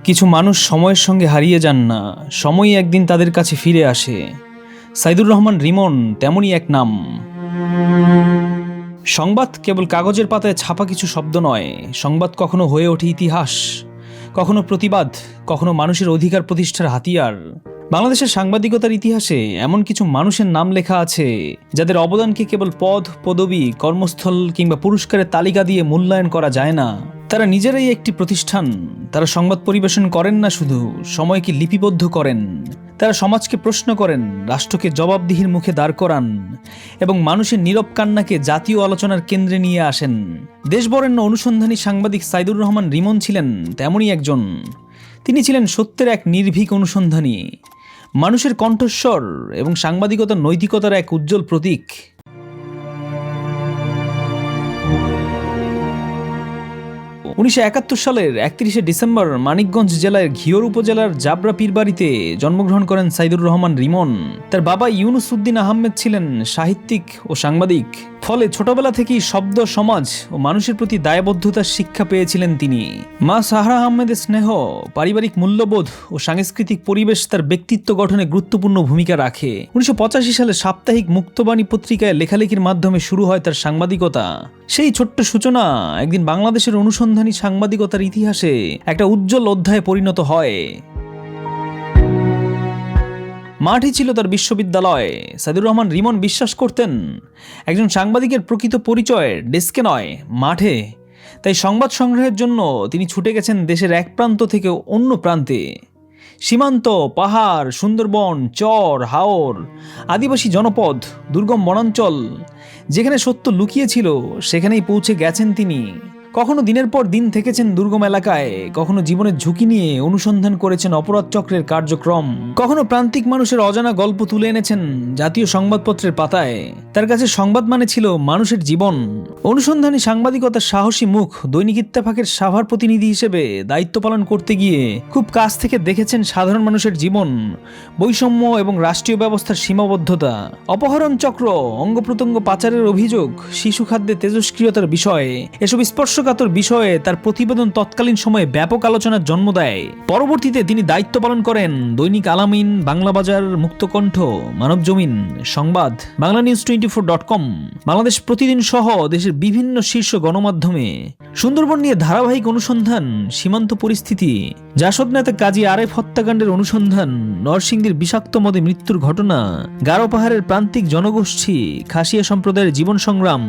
কিছু মানুষ সময়ের সঙ্গে হারিয়ে যান না, সময়ই একদিন তাদের কাছে ফিরে আসে। সাইদুর রহমান রিমন তেমনই এক নাম। সংবাদ কেবল কাগজের পাতায় ছাপা কিছু শব্দ নয়, সংবাদ কখনো হয়ে ওঠে ইতিহাস, কখনো প্রতিবাদ, কখনো মানুষের অধিকার প্রতিষ্ঠার হাতিয়ার। বাংলাদেশের সাংবাদিকতার ইতিহাসে এমন কিছু মানুষের নাম লেখা আছে যাদের অবদানকে কেবল পদ, পদবি, কর্মস্থল কিংবা পুরস্কারের তালিকা দিয়ে মূল্যায়ন করা যায় না। তারা নিজেরাই একটি প্রতিষ্ঠান। তারা সংবাদ পরিবেশন করেন না, শুধু সময়কে লিপিবদ্ধ করেন। তারা সমাজকে প্রশ্ন করেন, রাষ্ট্রকে জবাবদিহির মুখে দাঁড় করান এবং মানুষের নীরব কান্নাকে জাতীয় আলোচনার কেন্দ্রে নিয়ে আসেন। দেশবরেণ্য অনুসন্ধানী সাংবাদিক সাইদুর রহমান রিমন ছিলেন তেমনই একজন। তিনি ছিলেন সত্যের এক নির্ভীক অনুসন্ধানী, মানুষের কণ্ঠস্বর এবং সাংবাদিকতার নৈতিকতার এক উজ্জ্বল প্রতীক। 1971 সালের 31শে ডিসেম্বর মানিকগঞ্জ জেলার ঘিওর উপজেলার জাবরা পীরবাড়িতে জন্মগ্রহণ করেন সাইদুর রহমান রিমন। তার বাবা ইউনুস উদ্দিন আহমেদ ছিলেন সাহিত্যিক ও সাংবাদিক। ফলে ছোটবেলা থেকেই শব্দ, সমাজ ও মানুষের প্রতি দায়বদ্ধতার শিক্ষা পেয়েছিলেন তিনি। মা সাহারা আহমেদের স্নেহ, পারিবারিক মূল্যবোধ ও সাংস্কৃতিক পরিবেশ তার ব্যক্তিত্ব গঠনে গুরুত্বপূর্ণ ভূমিকা রাখে। 1985 সালে সাপ্তাহিক মুক্তবাণী পত্রিকায় লেখালেখির মাধ্যমে শুরু হয় তার সাংবাদিকতা। সেই ছোট্ট সূচনা একদিন বাংলাদেশের অনুসন্ধানী সাংবাদিকতার ইতিহাসে একটা উজ্জ্বল অধ্যায়ে পরিণত হয়। মাঠই ছিল তার বিশ্ববিদ্যালয়। সাইদুর রহমান রিমন বিশ্বাস করতেন, একজন সাংবাদিকের প্রকৃত পরিচয় ডেস্কে নয়, মাঠে। তাই সংবাদ সংগ্রহের জন্য তিনি ছুটে গেছেন দেশের এক প্রান্ত থেকে অন্য প্রান্তে। সীমান্ত, পাহাড়, সুন্দরবন, চর, হাওর, আদিবাসী জনপদ, দুর্গম বনাঞ্চল, যেখানে সত্য লুকিয়ে ছিল সেখানেই পৌঁছে গেছেন তিনি। কখনো দিনের পর দিন থেকেছেন দুর্গম এলাকায়, কখনো জীবনের ঝুঁকি নিয়ে অনুসন্ধান করেছেন অপরাধ চক্রের কার্যক্রম, কখনো প্রান্তিক মানুষের অজানা গল্প তুলে এনেছেন জাতীয় সংবাদপত্রের পাতায়। তার কাছে সংবাদ মানে ছিল মানুষের জীবন। অনুসন্ধানী সাংবাদিকতার সাহসী মুখ দৈনিক ইত্তেফাকের সাভার প্রতিনিধি হিসেবে দায়িত্ব পালন করতে গিয়ে খুব কাছ থেকে দেখেছেন সাধারণ মানুষের জীবন, বৈষম্য এবং রাষ্ট্রীয় ব্যবস্থার সীমাবদ্ধতা, অপহরণ চক্র, অঙ্গপ্রত্যঙ্গ পাচারের অভিযোগ, শিশু খাদ্যে তেজস্ক্রিয়তার বিষয়। এসব স্পর্শকাতর বিষয়ে তার প্রতিবেদন তৎকালীন সময়ে ব্যাপক আলোচনার জন্ম দেয়। পরবর্তীতে তিনি দায়িত্ব পালন করেন দৈনিক আলামিন, বাংলাবাজার, মুক্তকণ্ঠ, মানবজমিন, সংবাদ, BanglaNews24.com, বাংলাদেশ প্রতিদিন সহ দেশের বিভিন্ন শীর্ষ গণমাধ্যমে। সুন্দরবন নিয়ে ধারাবাহিক অনুসন্ধান, সীমান্ত পরিস্থিতি, জাসদ নেতা কাজী আরেফ হত্যাকাণ্ডের অনুসন্ধান, নরসিংদীর বিষাক্ত মদে মৃত্যুর ঘটনা, গারো পাহাড়ের প্রান্তিক জনগোষ্ঠী, খাসিয়া সম্প্রদায়ের জীবন সংগ্রাম,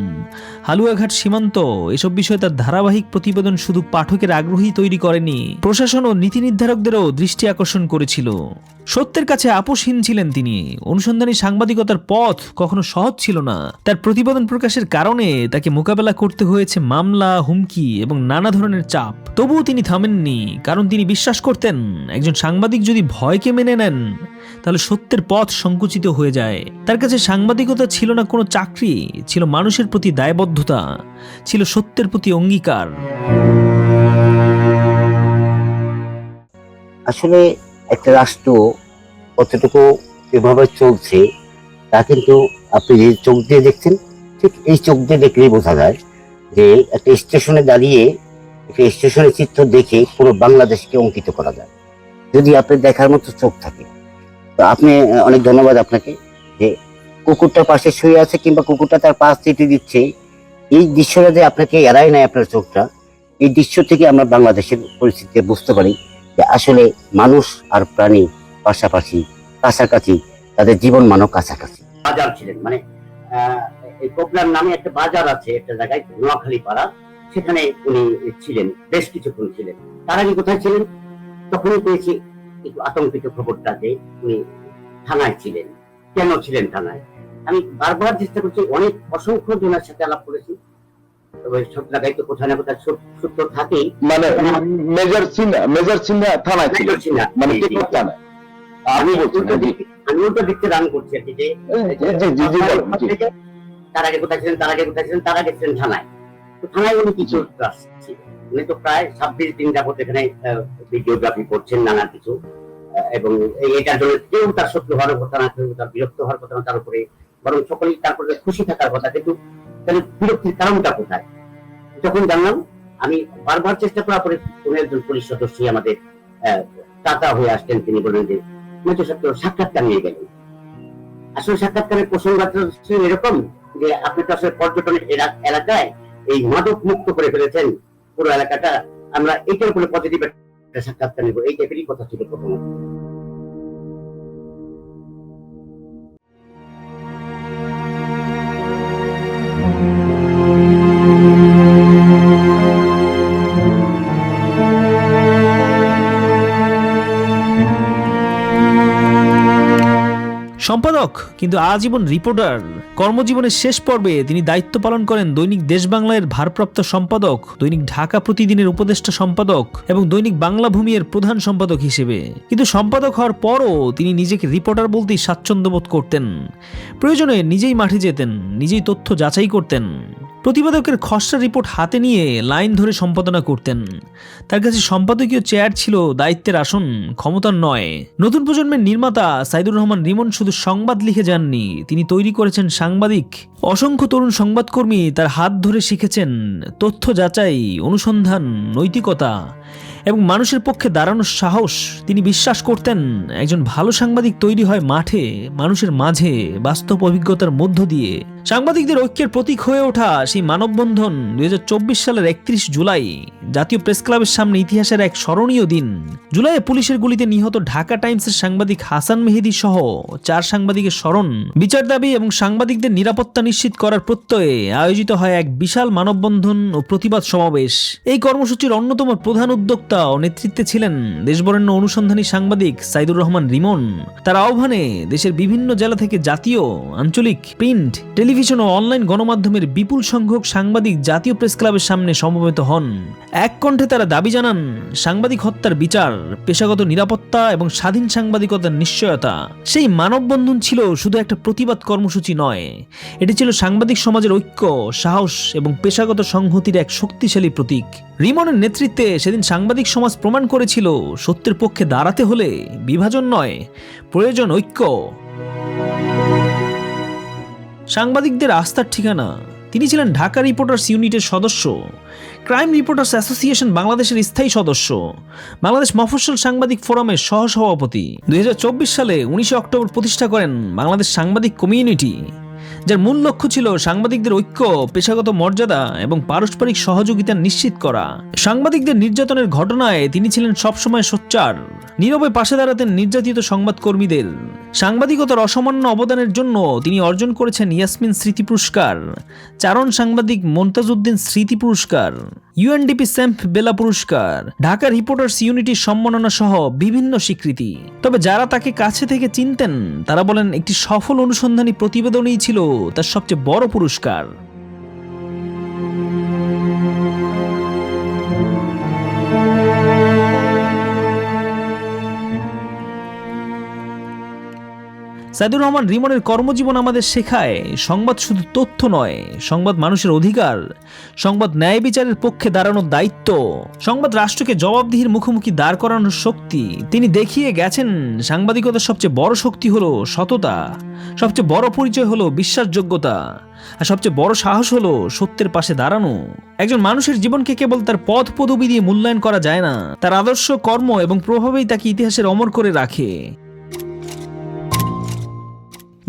হালুয়াঘাট সীমান্ত, এসব বিষয়ে তার ধারাবাহিক প্রতিবেদন শুধু পাঠকের আগ্রহী তৈরি করেনি, প্রশাসন ও নীতি নির্ধারকদেরও দৃষ্টি আকর্ষণ করেছিল। সত্যের কাছে আপোষহীন ছিলেন তিনি। অনুসন্ধানী সাংবাদিকতার পথ কখনো সহজ ছিল না। তার প্রতিবেদন প্রকাশের কারণে তাকে মোকাবেলা করতে হয়েছে মামলা, হুমকি এবং নানা ধরনের চাপ। তবুও তিনি থামেননি, কারণ তিনি বিশ্বাস করতেন একজন সাংবাদিক যদি ভয়কে মেনে নেন তাহলে সত্যের পথ সংকুচিত হয়ে যায়। তার কাছে সাংবাদিকতা ছিল না কোনো চাকরি, ছিল মানুষের প্রতি দায়বদ্ধতা, ছিল সত্যের প্রতি অঙ্গীকার। আসলে একটা রাষ্ট্র কতটুকু এভাবে চলছে তা কিন্তু আপনি যে চোখ দিয়ে দেখছেন, ঠিক এই চোখ দিয়ে দেখলেই বোঝা যায় যে একটা স্টেশনে দাঁড়িয়ে একটা স্টেশনের চিত্র দেখে পুরো বাংলাদেশকে অঙ্কিত করা যায়, যদি আপনি দেখার মতো চোখ থাকে। তো আপনি অনেক ধন্যবাদ আপনাকে যে কুকুরটা পাশে শুয়ে আছে কিংবা কুকুরটা তার পাশ চিঠি দিচ্ছে, এই দৃশ্যটা যে আপনাকে এড়ায় নাই আপনার চোখটা। এই দৃশ্য থেকে আমরা বাংলাদেশের পরিস্থিতি বুঝতে পারি যে আসলে মানুষ আর প্রাণী পাশাপাশি, কাছাকাছি, তাদের জীবন মানও কাছাকাছি। বাজার ছিলেন, মানে এই কোকলার নামে একটা বাজার আছে একটা জায়গায়, নোয়াখালী পাড়া, সেখানে উনি ছিলেন, বেশ কিছুক্ষণ ছিলেন। তার আগে কোথায় ছিলেন তখনই পেয়েছি একটু আতঙ্কিত খবরটা যে উনি থানায় ছিলেন। কেন ছিলেন থানায়? আমি বারবার চেষ্টা করছি, অনেক অসংখ্য জনের সাথে আলাপ করেছি, তবে সব জায়গায় তো কোথায় না কোথায় সূত্র থাকেই। মানে মেজর সিনহা থানায় ছিল, মানে টেকনাফ থানায়। আমি উল্টো দিকতে রান করছি আর কি, যে তার আগে কোথায় ছিলেন, তার আগে কোথায় ছিলেন, তার আগে ছিলেন থানায়। তো থানায় উনি কিছু ছিলেন, উনি তো প্রায় 26 দিন যাবত এখানে ভিডিওগ্রাফি করছেন নানা কিছু, এবং এটার জন্য কেউ তার শত্রু হওয়ার কথা না, কেউ তার বিরক্ত হওয়ার কথা না, তার উপরে বরং সকলেই তারপরে খুশি থাকার কথা। কিন্তু তাহলে বিরক্তির কারণটা কোথায়? যখন জানলাম, আমি বারবার চেষ্টা করার পরে কোন একজন পুলিশ সদস্য আমাদের টাকা হয়ে আসতেন, তিনি বললেন যে মেজর সাহেব তো সাক্ষাৎকার নিয়ে গেলেন। আসলে সাক্ষাৎকারের প্রসঙ্গ এরকম যে আপনি তো আসলে পর্যটনের এলাকায় এই মাদক মুক্ত করে ফেলেছেন পুরো এলাকাটা, আমরা এটার উপরে পজিটিভ একটা সাক্ষাৎকার নেব, এই টাইপেরই কথা ছিল প্রথমত। সম্পাদক কিন্তু আজীবন রিপোর্টার। কর্মজীবনের শেষ পর্বে তিনি দায়িত্ব পালন করেন দৈনিক দেশ বাংলার ভারপ্রাপ্ত সম্পাদক, দৈনিক ঢাকা প্রতিদিনের উপদেষ্টা সম্পাদক এবং দৈনিক বাংলা ভূমি এর প্রধান সম্পাদক হিসেবে। কিন্তু সম্পাদক হওয়ার পরও তিনি নিজেকে রিপোর্টার বলতেই স্বাচ্ছন্দ্য বোধ করতেন। প্রয়োজনে নিজেই মাঠে যেতেন, নিজেই তথ্য যাচাই করতেন, প্রতিবেদকের খসড়া রিপোর্ট হাতে নিয়ে লাইন ধরে সম্পাদনা করতেন। তার কাছে সম্পাদকীয় চেয়ার ছিল দায়িত্বের আসন, ক্ষমতার নয়। নতুন প্রজন্মের নির্মাতা সাইদুর রহমান রিমন শুধু সংবাদ লিখে যাননি, তিনি তৈরি করেছেন সাংবাদিক। অসংখ্য তরুণ সংবাদকর্মী তার হাত ধরে শিখেছেন তথ্য যাচাই, অনুসন্ধান, নৈতিকতা এবং মানুষের পক্ষে দাঁড়ানোর সাহস। তিনি বিশ্বাস করতেন একজন ভালো সাংবাদিক তৈরি হয় মাঠে, মানুষের মাঝে, বাস্তব অভিজ্ঞতার মধ্য দিয়ে। সাংবাদিকদের ঐক্যের প্রতীক হয়ে ওঠা সেই মানববন্ধন 2024 সালের 31 জুলাই জাতীয় প্রেস ক্লাবের সামনে ইতিহাসের এক স্মরণীয় দিন। জুলাইয়ে পুলিশের গুলিতে নিহত ঢাকা টাইমসের সাংবাদিক হাসান মেহেদী সহ 4 সাংবাদিকের স্মরণ, বিচার দাবি এবং সাংবাদিকদের নিরাপত্তা নিশ্চিত করার প্রত্যয়ে আয়োজিত হয় এক বিশাল মানববন্ধন ও প্রতিবাদ সমাবেশ। এই কর্মসূচির অন্যতম প্রধান উদ্যোক্তা ও নেতৃত্বে ছিলেন দেশবরেণ্য অনুসন্ধানী সাংবাদিক সাইদুর রহমান রিমন। তার আহ্বানে দেশের বিভিন্ন জেলা থেকে জাতীয়, আঞ্চলিক, প্রিন্ট, টেলিভিশন ও অনলাইন গণমাধ্যমের বিপুল সংখ্যক সাংবাদিক জাতীয় প্রেস ক্লাবের সামনে সমবেত হন। এক কণ্ঠে তারা দাবি জানান সাংবাদিক হত্যার বিচার, পেশাগত নিরাপত্তা এবং স্বাধীন সাংবাদিকতার নিশ্চয়তা। সেই মানববন্ধন ছিল শুধু একটা প্রতিবাদ কর্মসূচি নয়, এটি ছিল সাংবাদিক সমাজের ঐক্য, সাহস এবং পেশাগত সংহতির এক শক্তিশালী প্রতীক। রিমনের নেতৃত্বে সেদিন সাংবাদিক সমাজ প্রমাণ করেছিল সত্যের পক্ষে দাঁড়াতে হলে বিভাজন নয়, প্রয়োজন ঐক্য। সাংবাদিকদের আস্থার ঠিকানা। তিনি ছিলেন ঢাকা রিপোর্টার্স ইউনিটের সদস্য, ক্রাইম রিপোর্টার্স অ্যাসোসিয়েশন বাংলাদেশের স্থায়ী সদস্য, বাংলাদেশ মফস্বল সাংবাদিক ফোরামের সহসভাপতি। 2024 সালে 19 অক্টোবর প্রতিষ্ঠা করেন বাংলাদেশ সাংবাদিক কমিউনিটি, যার মূল লক্ষ্য ছিল সাংবাদিকদের ঐক্য, পেশাগত মর্যাদা এবং পারস্পরিক সহযোগিতা নিশ্চিত করা। সাংবাদিকদের নির্যাতনের ঘটনায় তিনি ছিলেন সবসময় সোচ্চার, নীরবে পাশে দাঁড়াতেন নির্যাতিত সংবাদকর্মীদের। সাংবাদিকতার অসামান্য অবদানের জন্য তিনি অর্জন করেছেন ইয়াসমিন স্মৃতি পুরস্কার, চারণ সাংবাদিক মন্তাজউদ্দিন স্মৃতি পুরস্কার, ইউএনডিপি স্যাম্প বেলা পুরস্কার, ঢাকা রিপোর্টার্স ইউনিটির সম্মাননা সহ বিভিন্ন স্বীকৃতি। তবে যারা তাকে কাছে থেকে চিনতেন তারা বলেন একটি সফল অনুসন্ধানী প্রতিবেদনই ছিল তার সবচেয়ে বড় পুরস্কার। সাইদুর রহমান রিমনের কর্মজীবন আমাদের শেখায় সংবাদ শুধু তথ্য নয়, সংবাদ মানুষের অধিকার, সংবাদ ন্যায় বিচারের পক্ষে দাঁড়ানোর দায়িত্ব, সংবাদ রাষ্ট্রকে জবাবদিহির মুখোমুখি দাঁড় করানোর শক্তি। তিনি দেখিয়ে গেছেন সাংবাদিকতার সবচেয়ে বড় শক্তি হলো সততা, সবচেয়ে বড় পরিচয় হলো বিশ্বাসযোগ্যতা, আর সবচেয়ে বড় সাহস হলো সত্যের পাশে দাঁড়ানো। একজন মানুষের জীবনকে কেবল তার পদ পদবি দিয়ে মূল্যায়ন করা যায় না, তার আদর্শ, কর্ম এবং প্রভাবেই তাকে ইতিহাসের অমর করে রাখে।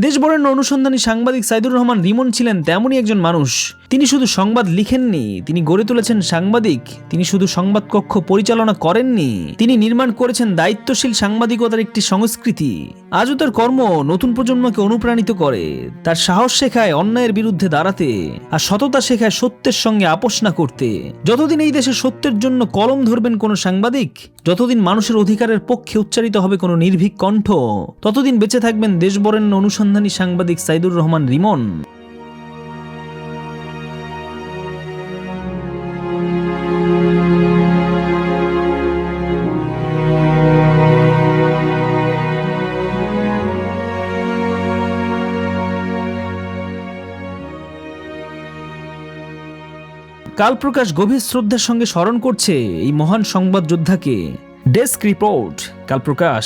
দেশবরেণ্য অনুসন্ধানী সাংবাদিক সাইদুর রহমান রিমন ছিলেন তেমনই একজন মানুষ। তিনি শুধু সংবাদ লিখেননি, তিনি গড়ে তুলেছেন সাংবাদিক। তিনি শুধু সংবাদ কক্ষ পরিচালনা করেননি, তিনি নির্মাণ করেছেন দায়িত্বশীল সাংবাদিকতার একটি সংস্কৃতি। আজও তার কর্ম নতুন প্রজন্মকে অনুপ্রাণিত করে। তার সাহস শেখায় অন্যায়ের বিরুদ্ধে দাঁড়াতে, আর সততা শেখায় সত্যের সঙ্গে আপোষ না করতে। যতদিন এই দেশে সত্যের জন্য কলম ধরবেন কোনো সাংবাদিক, যতদিন মানুষের অধিকারের পক্ষে উচ্চারিত হবে কোনো নির্ভীক কণ্ঠ, ততদিন বেঁচে থাকবেন দেশবরেণ্য অনুসন্ধানী সাংবাদিক সাইদুর রহমান রিমন। কাল প্রকাশ গভীর শ্রদ্ধার সঙ্গে স্মরণ করছে এই মহান সংবাদ যোদ্ধাকে। ডেস্ক রিপোর্ট, কাল প্রকাশ।